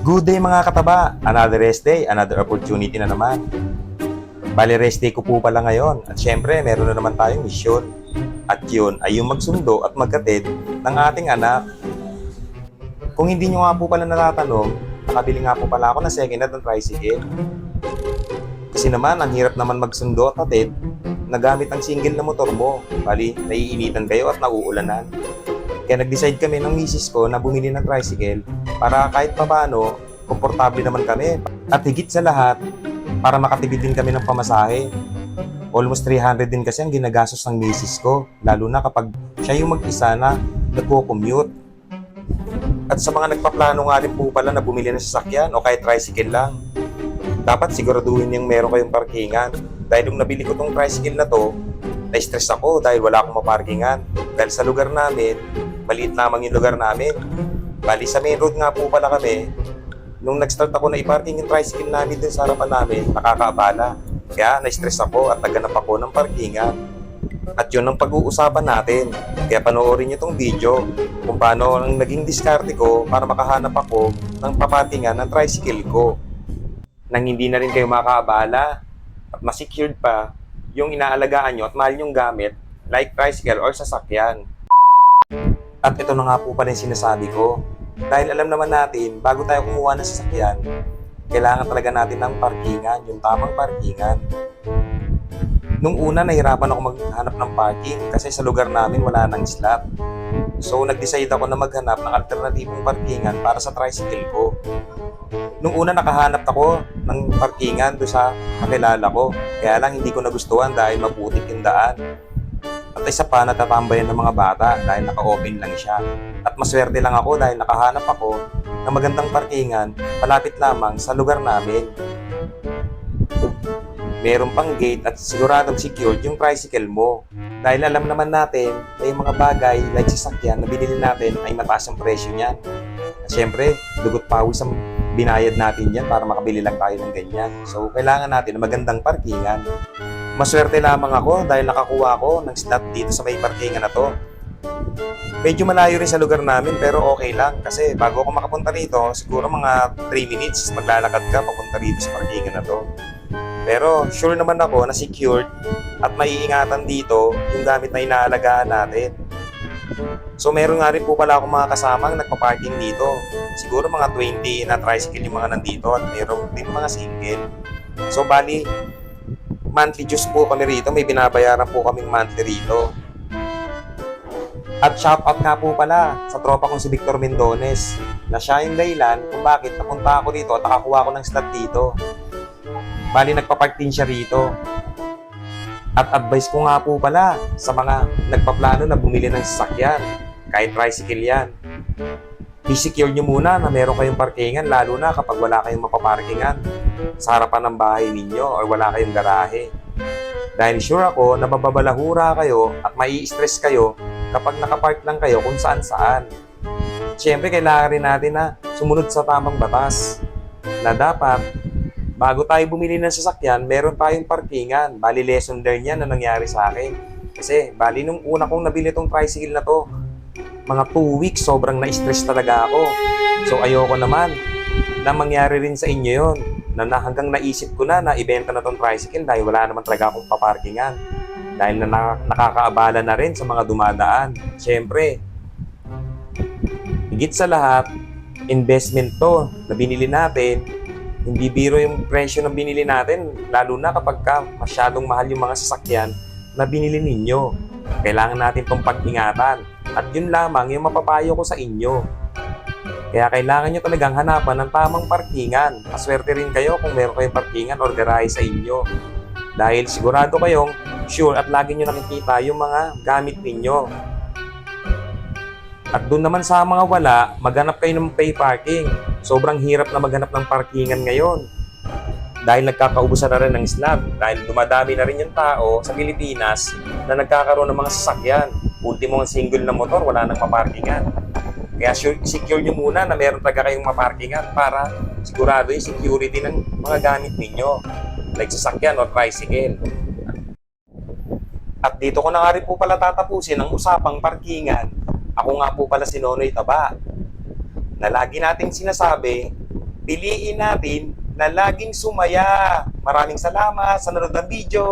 Good day mga kataba! Another rest day, another opportunity na naman. Bali rest day ko po pala ngayon. At syempre, meron na naman tayong misyon. At yun ay yung magsundo at magkatid ng ating anak. Kung hindi nyo nga po pala natatanong, nakabili nga po pala ako ng second hand ng tricycle. Kasi naman, ang hirap naman magsundo at hatid na gamit ang single na motor mo. Bali, naiinitan kayo at nauulanan. Kaya nag-decide kami ng misis ko na bumili ng tricycle para kahit papaano, komportable naman kami. At higit sa lahat, para makatipid din kami ng pamasahe. Almost 300 din kasi ang ginagastos ng misis ko, lalo na kapag siya yung mag-isa na nagko-commute. At sa mga nagpaplano nga rin po pala na bumili ng sasakyan o kahit tricycle lang, dapat siguraduhin yung meron kayong parkingan. Dahil nung nabili ko tong tricycle na to, na-stress ako dahil wala akong maparkingan. Dahil sa lugar namin, maliit lamang yung lugar namin. Bali sa main road nga po pala kami. Nung nag-start ako na i-parking yung tricycle namin din sa harapan namin, nakakaabala. Kaya na-stress ako at naghanap ako ng parkingan. At yun ang pag-uusapan natin. Kaya panoorin nyo tong video kung paano ang naging diskarte ko para makahanap ako ng paparkingan ng tricycle ko. Nang hindi na rin kayo makaabala at ma-secured pa yung inaalagaan nyo at mahal yung gamit like tricycle or sasakyan. At ito na nga po pala yung sinasabi ko. Dahil alam naman natin, bago tayo kumuha ng sasakyan, kailangan talaga natin ng parkingan, yung tamang parkingan. Nung una, nahirapan ako maghanap ng parking kasi sa lugar namin wala nang slot. So, nag-decide ako na maghanap ng alternatibong parkingan para sa tricycle ko. Nung una, nakahanap ako ng parkingan doon sa kakilala ko. Kaya lang hindi ko nagustuhan dahil maputik yung daan. At isa pa, natatambayan ng mga bata dahil naka-open lang siya. At maswerte lang ako dahil nakahanap ako ng magandang parkingan malapit lamang sa lugar namin. Meron pang gate at siguradong secured yung tricycle mo. Dahil alam naman natin na yung mga bagay like sasakyan na binili natin ay mataas ang presyo niyan. At syempre, dugot pawis ang binayad natin yan para makabili lang tayo ng ganyan. So, kailangan natin ng magandang parkingan. Maswerte lamang ako dahil nakakuha ako ng slot dito sa may parkingan na to. Medyo malayo rin sa lugar namin pero okay lang kasi bago ako makapunta rito, siguro mga 3 minutes maglalakad ka papunta rito sa parkingan na to. Pero sure naman ako na secured at maiingatan dito yung gamit na inaalagaan natin. So meron nga rin po pala akong mga kasamang nagpa-parking dito. Siguro mga 20 na tricycle yung mga nandito at meron din mga single. So bali, monthly dues po kami rito. May binabayaran po kaming monthly rito. At shout out nga po pala sa tropa kong si Victor Mendones na siya yung dahilan kung bakit napunta ako dito at nakakuha ko ng slot dito. Bali nagpa-park din siya rito. At advice ko nga po pala sa mga nagpaplano na bumili ng sasakyan, kahit tricycle yan. I-secure nyo muna na meron kayong parkingan lalo na kapag wala kayong mapaparkingan sa harapan ng bahay ninyo or wala kayong garahe. Dahil sure ako na mababalahura kayo at mai-stress kayo kapag nakapark lang kayo kung saan-saan. Siyempre kailangan rin natin na sumunod sa tamang batas na dapat bago tayo bumili ng sasakyan, meron tayong parkingan. Bali lesson learned yan na nangyari sa akin. Kasi bali nung una kong nabili tong tricycle na to, mga 2 weeks sobrang na-stress talaga ako. So ayoko naman na mangyari rin sa inyo yon na hanggang naisip ko na ibenta na tong tricycle dahil wala naman talaga akong paparkingan. Dahil na nakakaabala na rin sa mga dumadaan. Siyempre, higit sa lahat, investment to na binili natin. Hindi biro yung presyo ng binili natin, lalo na kapag masyadong mahal yung mga sasakyan na binili ninyo. Kailangan natin itong pag-ingatan. At yun lamang yung mapapayo ko sa inyo. Kaya kailangan nyo talagang hanapan ng tamang parkingan. Maswerte rin kayo kung meron kayong parkingan or garahe sa inyo. Dahil sigurado kayong sure at lagi nyo nakikita yung mga gamit ninyo. At doon naman sa mga wala, maghanap kayo ng pay parking. Sobrang hirap na maghanap ng parkingan ngayon. Dahil nagkakaubusan na rin ng slot. Dahil dumadami na rin yung tao sa Pilipinas na nagkakaroon ng mga sasakyan. Ultimo ang single na motor, wala nang maparkingan. Kaya secure nyo muna na meron talaga kayong maparkingan para sigurado yung security ng mga gamit ninyo. Like sasakyan o tricycle. At dito ko na nga rin po pala tatapusin ang usapang parkingan. Ako nga po pala si Nonoy Taba, na lagi nating sinasabi piliin natin na laging sumaya. Maraming salamat sa nanonood ng video.